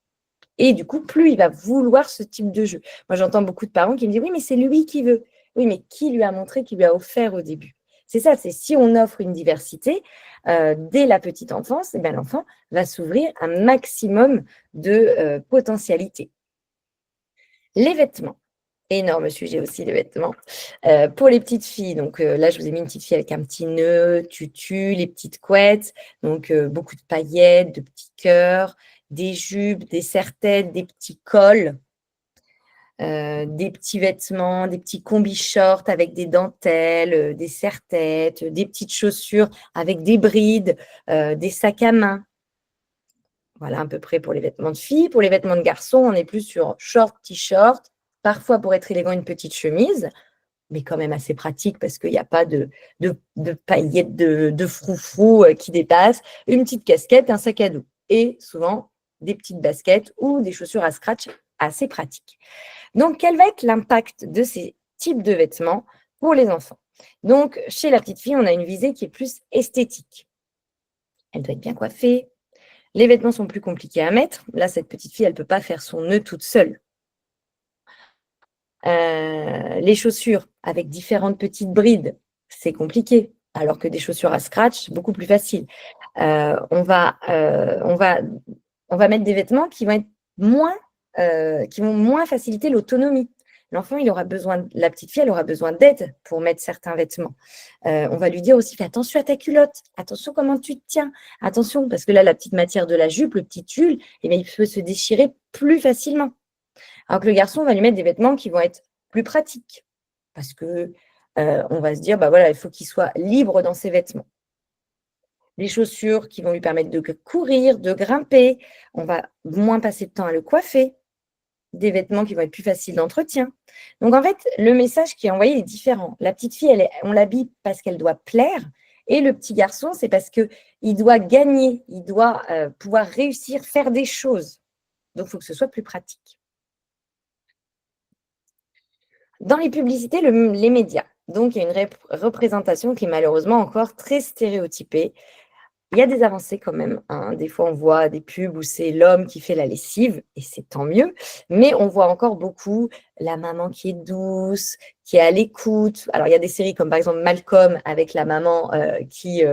A: Et du coup, plus il va vouloir ce type de jeu. Moi, j'entends beaucoup de parents qui me disent « Oui, mais c'est lui qui veut. » Oui, mais qui lui a montré, qui lui a offert au début? C'est ça, c'est si on offre une diversité dès la petite enfance, l'enfant va s'ouvrir un maximum de potentialités. Les vêtements. Énorme sujet aussi, les vêtements. Pour les petites filles, donc là, je vous ai mis une petite fille avec un petit nœud, tutu, les petites couettes, donc beaucoup de paillettes, de petits cœurs, des jupes, des serre-têtes, des petits cols, des petits vêtements, des petits combis shorts avec des dentelles, des serre-têtes, des petites chaussures avec des brides, des sacs à main. Voilà à peu près pour les vêtements de filles. Pour les vêtements de garçons, on est plus sur short, t-shirt, parfois pour être élégant, une petite chemise, mais quand même assez pratique parce qu'il n'y a pas de paillettes, de froufrou qui dépassent, une petite casquette, un sac à dos et souvent des petites baskets ou des chaussures à scratch assez pratiques. Donc, quel va être l'impact de ces types de vêtements pour les enfants? Donc, chez la petite fille, on a une visée qui est plus esthétique. Elle doit être bien coiffée. Les vêtements sont plus compliqués à mettre. Là, cette petite fille, elle ne peut pas faire son nœud toute seule. Les chaussures avec différentes petites brides, c'est compliqué, alors que des chaussures à scratch, beaucoup plus facile. On va mettre des vêtements qui vont être qui vont moins faciliter l'autonomie. L'enfant, la petite fille, elle aura besoin d'aide pour mettre certains vêtements. On va lui dire aussi, fais attention à ta culotte, attention comment tu te tiens, attention, parce que là, la petite matière de la jupe, le petit tulle, il peut se déchirer plus facilement. Alors que le garçon, on va lui mettre des vêtements qui vont être plus pratiques, parce que on va se dire, bah voilà, il faut qu'il soit libre dans ses vêtements. Les chaussures qui vont lui permettre de courir, de grimper. On va moins passer de temps à le coiffer. Des vêtements qui vont être plus faciles d'entretien. Donc, en fait, le message qui est envoyé est différent. La petite fille, on l'habille parce qu'elle doit plaire. Et le petit garçon, c'est parce qu'il doit gagner, il doit pouvoir réussir, faire des choses. Donc, il faut que ce soit plus pratique. Dans les publicités, les médias. Donc, il y a une représentation qui est malheureusement encore très stéréotypée. Il y a des avancées quand même, hein. Des fois, on voit des pubs où c'est l'homme qui fait la lessive, et c'est tant mieux. Mais on voit encore beaucoup la maman qui est douce, qui est à l'écoute. Alors, il y a des séries comme par exemple Malcolm avec la maman qui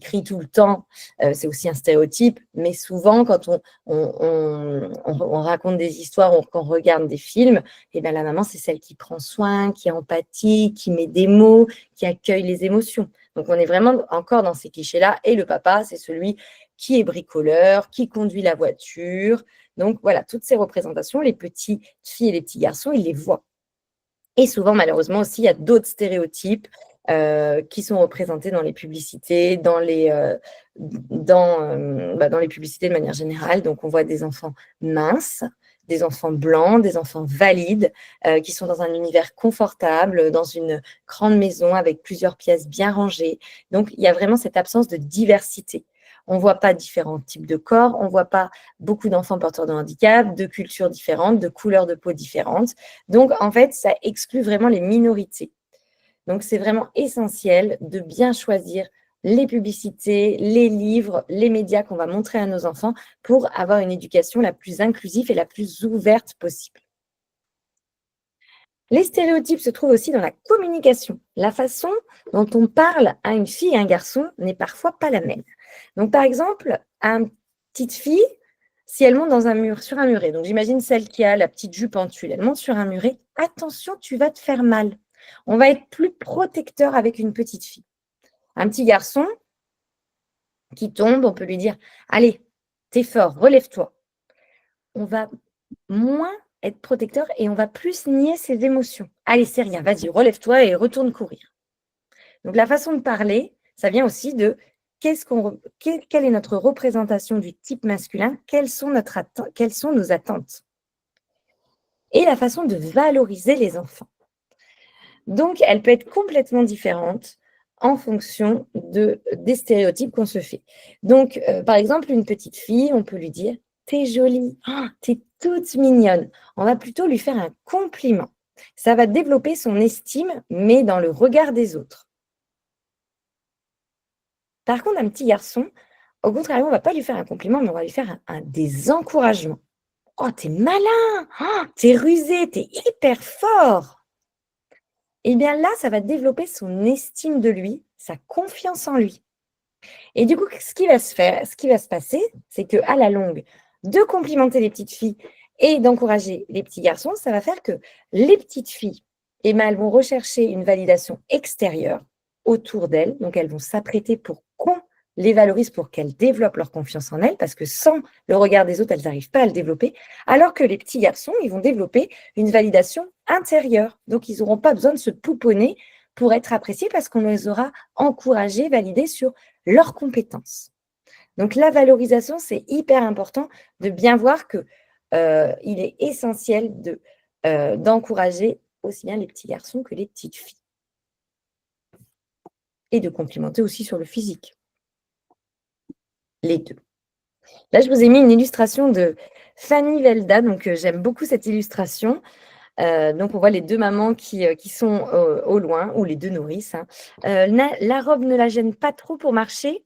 A: crie tout le temps. C'est aussi un stéréotype. Mais souvent, quand on raconte des histoires, quand on regarde des films, eh bien, la maman, c'est celle qui prend soin, qui est empathique, qui met des mots, qui accueille les émotions. Donc, on est vraiment encore dans ces clichés-là. Et le papa, c'est celui qui est bricoleur, qui conduit la voiture. Donc, voilà, toutes ces représentations, les petites filles et les petits garçons, ils les voient. Et souvent, malheureusement aussi, il y a d'autres stéréotypes qui sont représentés dans les publicités, dans les publicités de manière générale. Donc, on voit des enfants minces, des enfants blancs, des enfants valides, qui sont dans un univers confortable, dans une grande maison avec plusieurs pièces bien rangées. Donc, il y a vraiment cette absence de diversité. On ne voit pas différents types de corps, on ne voit pas beaucoup d'enfants porteurs de handicap, de cultures différentes, de couleurs de peau différentes. Donc, en fait, ça exclut vraiment les minorités. Donc, c'est vraiment essentiel de bien choisir les publicités, les livres, les médias qu'on va montrer à nos enfants pour avoir une éducation la plus inclusive et la plus ouverte possible. Les stéréotypes se trouvent aussi dans la communication. La façon dont on parle à une fille et un garçon n'est parfois pas la même. Donc, par exemple, à une petite fille, si elle monte sur un muret, donc j'imagine celle qui a la petite jupe en tulle, elle monte sur un muret, attention, tu vas te faire mal. On va être plus protecteur avec une petite fille. Un petit garçon qui tombe, on peut lui dire, allez, t'es fort, relève-toi. On va moins être protecteur et on va plus nier ses émotions. Allez, c'est rien, vas-y, relève-toi et retourne courir. Donc, la façon de parler, ça vient aussi de quelle est notre représentation du type masculin, quelles sont nos attentes. Et la façon de valoriser les enfants. Donc, elle peut être complètement différente en fonction des stéréotypes qu'on se fait. Donc, par exemple, une petite fille, on peut lui dire « T'es jolie, oh, t'es toute mignonne ». On va plutôt lui faire un compliment. Ça va développer son estime, mais dans le regard des autres. Par contre, un petit garçon, au contraire, on ne va pas lui faire un compliment, mais on va lui faire des encouragements. « Oh, t'es malin, oh, t'es rusé, t'es hyper fort ». Eh bien là, ça va développer son estime de lui, sa confiance en lui. Et du coup, ce qui va se passer, c'est qu'à la longue, de complimenter les petites filles et d'encourager les petits garçons, ça va faire que les petites filles, eh bien, elles vont rechercher une validation extérieure autour d'elles. Donc, elles vont s'apprêter pour qu'on les valorise, pour qu'elles développent leur confiance en elles, parce que sans le regard des autres, elles n'arrivent pas à le développer. Alors que les petits garçons, ils vont développer une validation intérieure. Donc, ils n'auront pas besoin de se pouponner pour être appréciés parce qu'on les aura encouragés, validés sur leurs compétences. Donc, la valorisation, c'est hyper important de bien voir qu'il est essentiel d'encourager aussi bien les petits garçons que les petites filles. Et de complimenter aussi sur le physique. Les deux. Là, je vous ai mis une illustration de Fanny Velda, donc j'aime beaucoup cette illustration. Donc, on voit les deux mamans qui sont au loin, ou les deux nourrices. Hein. La robe ne la gêne pas trop pour marcher.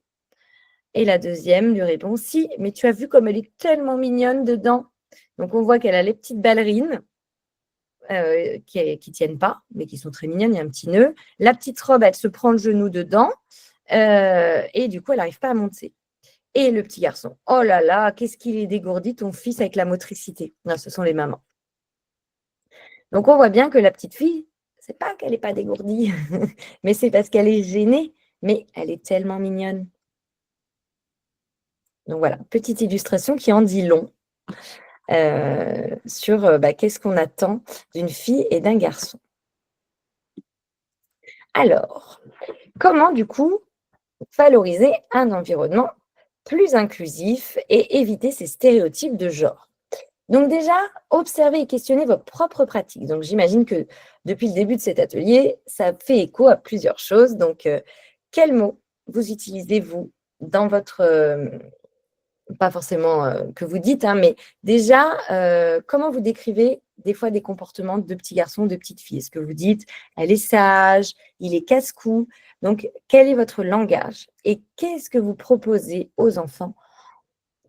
A: Et la deuxième lui répond, si, mais tu as vu comme elle est tellement mignonne dedans. Donc, on voit qu'elle a les petites ballerines qui tiennent pas, mais qui sont très mignonnes, il y a un petit nœud. La petite robe, elle se prend le genou dedans, et du coup, elle n'arrive pas à monter. Et le petit garçon, oh là là, qu'est-ce qu'il est dégourdi, ton fils, avec la motricité. Non, ce sont les mamans. Donc, on voit bien que la petite fille, c'est pas qu'elle n'est pas dégourdie, mais c'est parce qu'elle est gênée, mais elle est tellement mignonne. Donc, voilà, petite illustration qui en dit long sur qu'est-ce qu'on attend d'une fille et d'un garçon. Alors, comment du coup valoriser un environnement plus inclusif et éviter ces stéréotypes de genre? Donc déjà, observez et questionnez votre propre pratique. Donc j'imagine que depuis le début de cet atelier, ça fait écho à plusieurs choses. Donc, quels mots vous utilisez-vous dans votre, pas forcément que vous dites, hein, mais déjà, comment vous décrivez des fois des comportements de petits garçons, de petites filles? Est-ce que vous dites, elle est sage, il est casse-cou? Donc, quel est votre langage? Et qu'est-ce que vous proposez aux enfants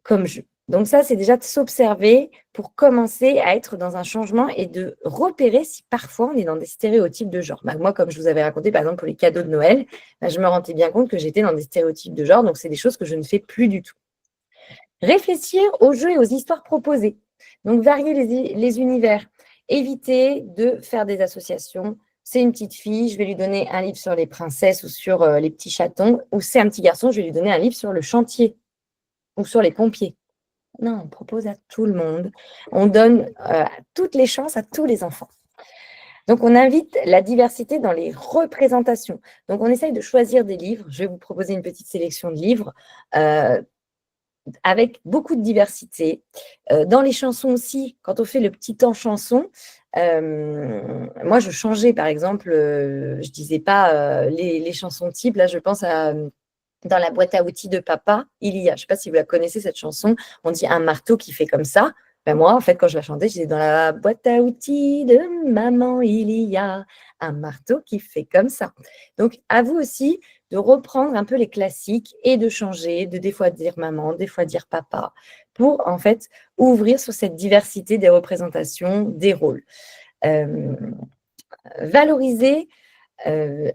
A: comme jeu? Donc ça, c'est déjà de s'observer pour commencer à être dans un changement et de repérer si parfois on est dans des stéréotypes de genre. Bah, moi, comme je vous avais raconté, par exemple, pour les cadeaux de Noël, bah, je me rendais bien compte que j'étais dans des stéréotypes de genre, donc c'est des choses que je ne fais plus du tout. Réfléchir aux jeux et aux histoires proposées. Donc, varier les univers. Éviter de faire des associations. C'est une petite fille, je vais lui donner un livre sur les princesses ou sur les petits chatons. Ou c'est un petit garçon, je vais lui donner un livre sur le chantier ou sur les pompiers. Non, on propose à tout le monde. On donne toutes les chances à tous les enfants. Donc, on invite la diversité dans les représentations. Donc, on essaye de choisir des livres. Je vais vous proposer une petite sélection de livres avec beaucoup de diversité. Dans les chansons aussi, quand on fait le petit temps chanson, moi, je changeais, par exemple, je disais pas les chansons types. Là, je pense à dans la boîte à outils de papa, il y a, je ne sais pas si vous la connaissez, cette chanson, on dit un marteau qui fait comme ça. Ben moi, en fait, quand je la chantais, je disais dans la boîte à outils de maman, il y a un marteau qui fait comme ça. Donc, à vous aussi de reprendre un peu les classiques et de changer, de des fois dire maman, des fois dire papa, pour en fait ouvrir sur cette diversité des représentations, des rôles. Euh, valoriser euh,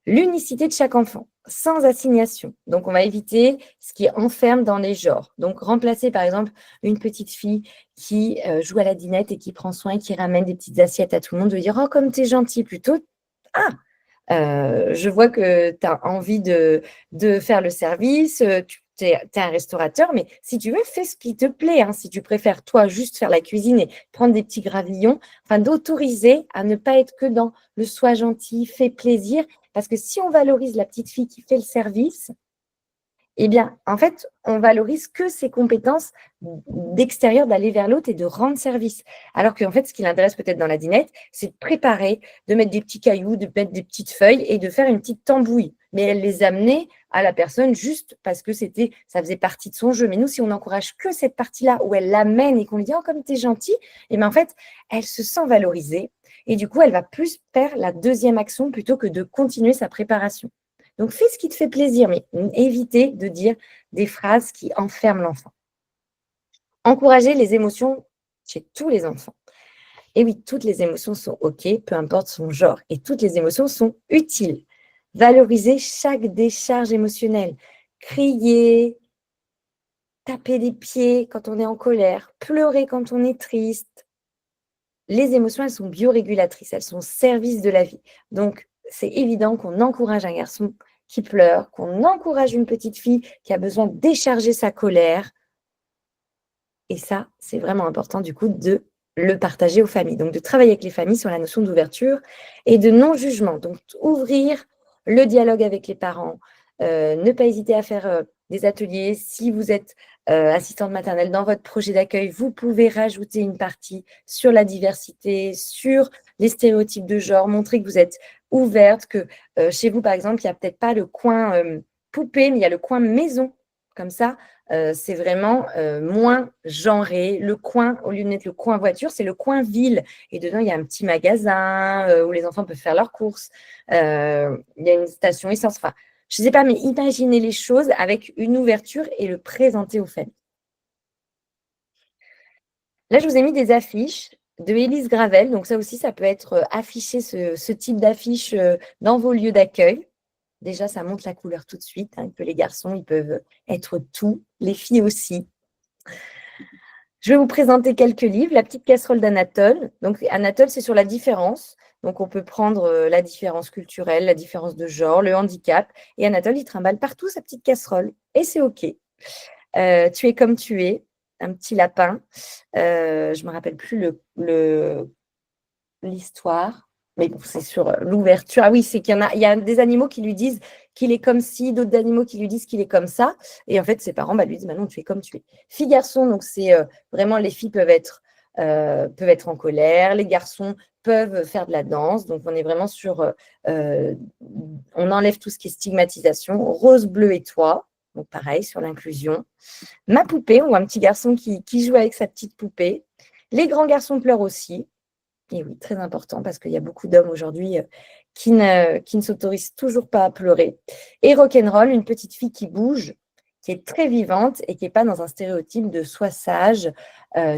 A: l'unicité de chaque enfant, sans assignation. Donc, on va éviter ce qui enferme dans les genres. Donc, remplacer, par exemple, une petite fille qui joue à la dinette et qui prend soin et qui ramène des petites assiettes à tout le monde, de dire « Oh, comme t'es gentil !» plutôt « Ah, je vois que tu as envie de faire le service, tu es un restaurateur, mais si tu veux, fais ce qui te plaît. Hein, si tu préfères, toi, juste faire la cuisine et prendre des petits gravillons, enfin, d'autoriser à ne pas être que dans le sois gentil, fais plaisir. Parce que si on valorise la petite fille qui fait le service, eh bien, en fait, on valorise que ses compétences d'extérieur, d'aller vers l'autre et de rendre service. Alors qu'en fait, ce qui l'intéresse peut-être dans la dinette, c'est de préparer, de mettre des petits cailloux, de mettre des petites feuilles et de faire une petite tambouille. Mais elle les amenait à la personne juste parce que ça faisait partie de son jeu. Mais nous, si on n'encourage que cette partie-là où elle l'amène et qu'on lui dit « Oh, comme t'es gentil », eh bien, en fait, elle se sent valorisée. Et du coup, elle va plus faire la deuxième action plutôt que de continuer sa préparation. Donc, fais ce qui te fait plaisir, mais évitez de dire des phrases qui enferment l'enfant. Encourager les émotions chez tous les enfants. Et oui, toutes les émotions sont OK, peu importe son genre. Et toutes les émotions sont utiles. Valoriser chaque décharge émotionnelle. Crier, taper des pieds quand on est en colère, pleurer quand on est triste. Les émotions, elles sont biorégulatrices, elles sont au service de la vie. Donc, c'est évident qu'on encourage un garçon qui pleure, qu'on encourage une petite fille qui a besoin de décharger sa colère. Et ça, c'est vraiment important du coup de le partager aux familles. Donc, de travailler avec les familles sur la notion d'ouverture et de non-jugement. Donc, ouvrir le dialogue avec les parents, ne pas hésiter à faire des ateliers. Si vous êtes assistante maternelle dans votre projet d'accueil, vous pouvez rajouter une partie sur la diversité, sur les stéréotypes de genre, montrer que vous êtes ouverte, que chez vous, par exemple, il n'y a peut-être pas le coin poupée, mais il y a le coin maison. Comme ça, c'est vraiment moins genré. Le coin, au lieu de mettre le coin voiture, c'est le coin ville. Et dedans, il y a un petit magasin où les enfants peuvent faire leurs courses. Il y a une station essence. Enfin, je ne sais pas, mais imaginez les choses avec une ouverture et le présenter aux familles. Là, je vous ai mis des affiches de Élise Gravel. Donc, ça aussi, ça peut être affiché, ce type d'affiche dans vos lieux d'accueil. Déjà, ça montre la couleur tout de suite, hein, que les garçons, ils peuvent être tout, les filles aussi. Je vais vous présenter quelques livres. La petite casserole d'Anatole. Donc, Anatole, c'est sur la différence. Donc, on peut prendre la différence culturelle, la différence de genre, le handicap. Et Anatole, il trimballe partout sa petite casserole. Et c'est OK. Tu es comme tu es, un petit lapin. Je ne me rappelle plus l'histoire. Mais bon, c'est sur l'ouverture. Ah oui, c'est il y a des animaux qui lui disent qu'il est comme ci, d'autres animaux qui lui disent qu'il est comme ça. Et en fait, ses parents lui disent, bah non, tu es comme tu es. Fille-garçon, donc c'est vraiment, les filles peuvent être en colère, les garçons peuvent faire de la danse. Donc on est vraiment on enlève tout ce qui est stigmatisation. Rose, bleu et toi. Donc pareil, sur l'inclusion. Ma poupée, ou un petit garçon qui joue avec sa petite poupée. Les grands garçons pleurent aussi. Et oui, très important, parce qu'il y a beaucoup d'hommes aujourd'hui qui ne s'autorisent toujours pas à pleurer. Et rock'n'roll, une petite fille qui bouge, qui est très vivante et qui n'est pas dans un stéréotype de sois sage,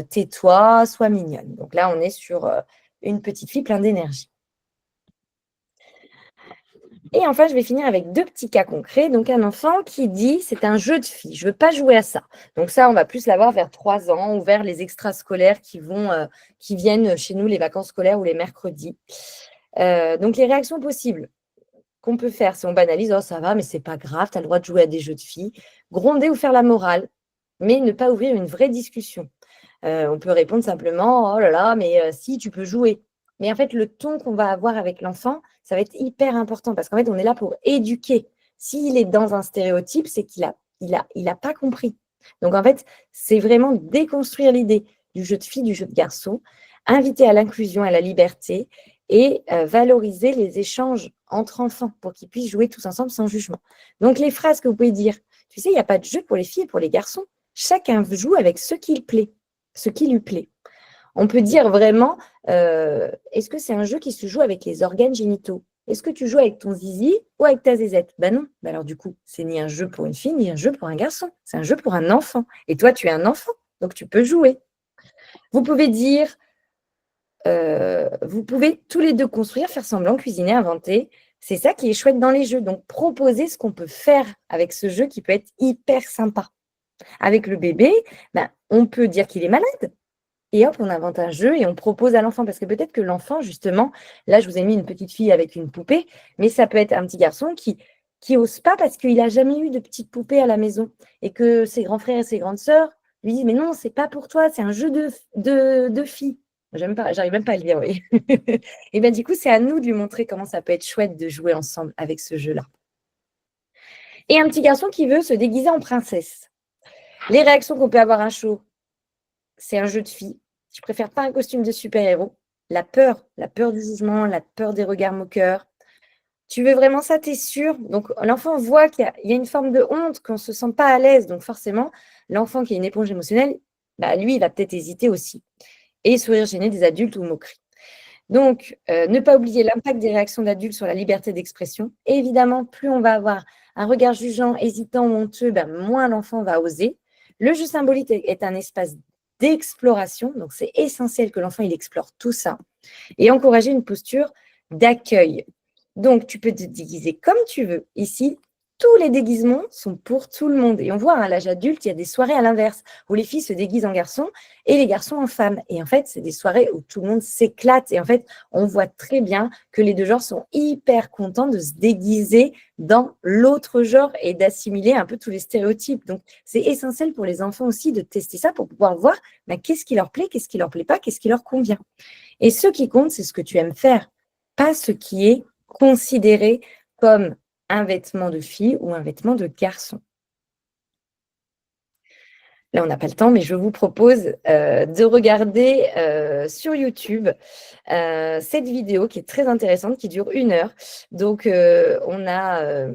A: tais-toi, sois mignonne. Donc là, on est sur une petite fille pleine d'énergie. Et enfin, je vais finir avec 2 petits cas concrets. Donc, un enfant qui dit, c'est un jeu de filles, je ne veux pas jouer à ça. Donc ça, on va plus l'avoir vers 3 ans ou vers les extrascolaires qui viennent chez nous les vacances scolaires ou les mercredis. Donc, les réactions possibles qu'on peut faire, si on banalise, oh ça va, mais c'est pas grave, tu as le droit de jouer à des jeux de filles. Gronder ou faire la morale, mais ne pas ouvrir une vraie discussion. On peut répondre simplement, oh là là, mais si, tu peux jouer. Mais en fait, le ton qu'on va avoir avec l'enfant, ça va être hyper important, parce qu'en fait, on est là pour éduquer. S'il est dans un stéréotype, c'est qu'il a pas compris. Donc en fait, c'est vraiment déconstruire l'idée du jeu de fille, du jeu de garçon, inviter à l'inclusion, à la liberté, et valoriser les échanges entre enfants pour qu'ils puissent jouer tous ensemble sans jugement. Donc les phrases que vous pouvez dire, tu sais, il n'y a pas de jeu pour les filles et pour les garçons. Chacun joue avec ce qui lui plaît. On peut dire vraiment, est-ce que c'est un jeu qui se joue avec les organes génitaux? Est-ce que tu joues avec ton zizi ou avec ta zézette? Ben non. Ben alors du coup, c'est ni un jeu pour une fille, ni un jeu pour un garçon. C'est un jeu pour un enfant. Et toi, tu es un enfant, donc tu peux jouer. Vous pouvez dire, vous pouvez tous les deux construire, faire semblant, cuisiner, inventer. C'est ça qui est chouette dans les jeux. Donc, proposer ce qu'on peut faire avec ce jeu qui peut être hyper sympa. Avec le bébé, ben, on peut dire qu'il est malade. Et hop, on invente un jeu et on propose à l'enfant. Parce que peut-être que l'enfant, justement, là, je vous ai mis une petite fille avec une poupée, mais ça peut être un petit garçon qui n'ose pas parce qu'il n'a jamais eu de petite poupée à la maison. Et que ses grands frères et ses grandes sœurs lui disent, mais non, c'est pas pour toi, c'est un jeu de filles. J'arrive même pas à le dire, oui. Et bien du coup, c'est à nous de lui montrer comment ça peut être chouette de jouer ensemble avec ce jeu-là. Et un petit garçon qui veut se déguiser en princesse. Les réactions qu'on peut avoir à chaud, c'est un jeu de filles. Je préfère pas un costume de super-héros. La peur du jugement, la peur des regards moqueurs. Tu veux vraiment ça, t'es sûr? Donc l'enfant voit qu'il y a une forme de honte, qu'on ne se sent pas à l'aise. Donc forcément, l'enfant qui a une éponge émotionnelle, bah, lui, il va peut-être hésiter aussi. Et sourire gêné des adultes ou moquerie. Donc, ne pas oublier l'impact des réactions d'adultes sur la liberté d'expression. Et évidemment, plus on va avoir un regard jugeant, hésitant ou honteux, ben, moins l'enfant va oser. Le jeu symbolique est un espace d'exploration, donc c'est essentiel que l'enfant il explore tout ça. Et encourager une posture d'accueil. Donc, tu peux te déguiser comme tu veux. Ici, tous les déguisements sont pour tout le monde. Et on voit, à l'âge adulte, il y a des soirées à l'inverse, où les filles se déguisent en garçons et les garçons en femmes. Et en fait, c'est des soirées où tout le monde s'éclate. Et en fait, on voit très bien que les deux genres sont hyper contents de se déguiser dans l'autre genre et d'assimiler un peu tous les stéréotypes. Donc, c'est essentiel pour les enfants aussi de tester ça pour pouvoir voir qu'est-ce qui leur plaît, qu'est-ce qui leur plaît pas, qu'est-ce qui leur convient. Et ce qui compte, c'est ce que tu aimes faire, pas ce qui est considéré comme un vêtement de fille ou un vêtement de garçon. Là, on n'a pas le temps, mais je vous propose de regarder sur YouTube cette vidéo qui est très intéressante, qui dure 1 heure. Donc, on a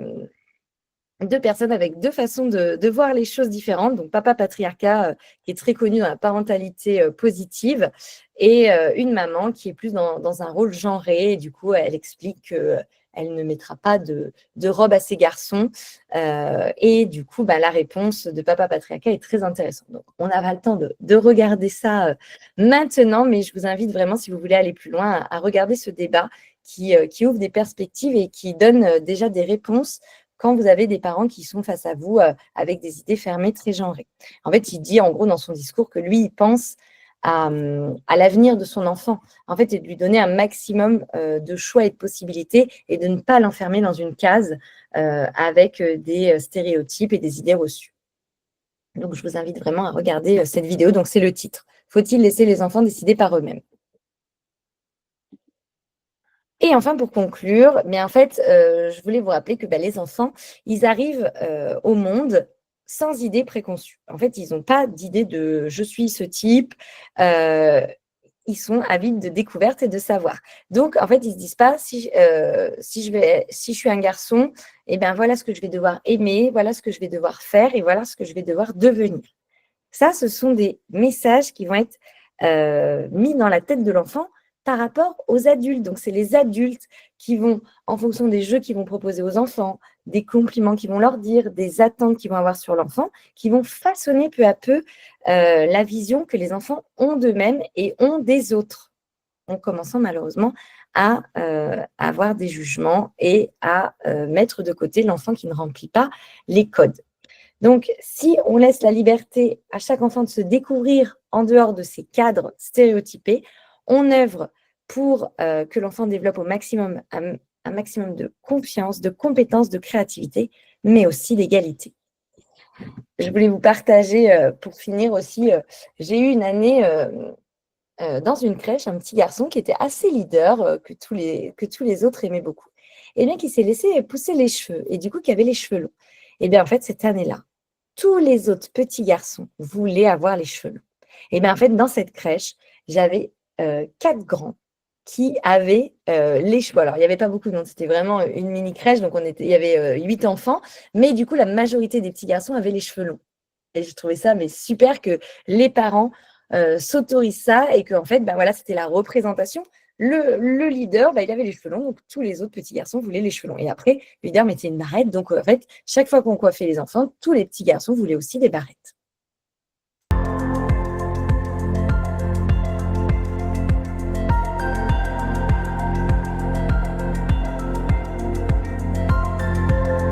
A: 2 personnes avec 2 façons de voir les choses différentes. Donc, Papa Patriarcat, qui est très connu dans la parentalité positive, et une maman qui est plus dans un rôle genré. Et du coup, elle explique qu'elle ne mettra pas de robe à ses garçons. Et du coup, la réponse de Papa Patriarcat est très intéressante. Donc, on n'a pas le temps de regarder ça maintenant, mais je vous invite vraiment, si vous voulez aller plus loin, à regarder ce débat qui ouvre des perspectives et qui donne déjà des réponses quand vous avez des parents qui sont face à vous avec des idées fermées très genrées. En fait, il dit en gros dans son discours que lui, il pense à l'avenir de son enfant. En fait, et de lui donner un maximum de choix et de possibilités et de ne pas l'enfermer dans une case avec des stéréotypes et des idées reçues. Donc, je vous invite vraiment à regarder cette vidéo. Donc, c'est le titre. Faut-il laisser les enfants décider par eux-mêmes? Et enfin, pour conclure, mais en fait, je voulais vous rappeler que les enfants, ils arrivent au monde sans idée préconçue. En fait, ils n'ont pas d'idée de je suis ce type. Ils sont avides de découverte et de savoir. Donc, en fait, ils ne se disent pas si je suis un garçon, eh bien, voilà ce que je vais devoir aimer, voilà ce que je vais devoir faire et voilà ce que je vais devoir devenir. Ça, ce sont des messages qui vont être mis dans la tête de l'enfant par rapport aux adultes. Donc, c'est les adultes qui vont, en fonction des jeux qu'ils vont proposer aux enfants, des compliments qu'ils vont leur dire, des attentes qu'ils vont avoir sur l'enfant, qui vont façonner peu à peu la vision que les enfants ont d'eux-mêmes et ont des autres, en commençant malheureusement à avoir des jugements et à mettre de côté l'enfant qui ne remplit pas les codes. Donc, si on laisse la liberté à chaque enfant de se découvrir en dehors de ces cadres stéréotypés, on œuvre pour que l'enfant développe au maximum un maximum de confiance, de compétences, de créativité, mais aussi d'égalité. Je voulais vous partager, pour finir aussi, j'ai eu une année dans une crèche, un petit garçon qui était assez leader, que tous les autres aimaient beaucoup, et bien qui s'est laissé pousser les cheveux, et du coup qui avait les cheveux longs. Et bien en fait, cette année-là, tous les autres petits garçons voulaient avoir les cheveux longs. Et bien en fait, dans cette crèche, j'avais 4 grands qui avaient les cheveux. Alors, il n'y avait pas beaucoup de monde, c'était vraiment une mini crèche, donc il y avait 8 enfants, mais du coup, la majorité des petits garçons avaient les cheveux longs. Et je trouvais ça super que les parents s'autorisent ça et qu'en fait, voilà, c'était la représentation. Le leader, il avait les cheveux longs, donc tous les autres petits garçons voulaient les cheveux longs. Et après, le leader mettait une barrette, donc en fait, chaque fois qu'on coiffait les enfants, tous les petits garçons voulaient aussi des barrettes.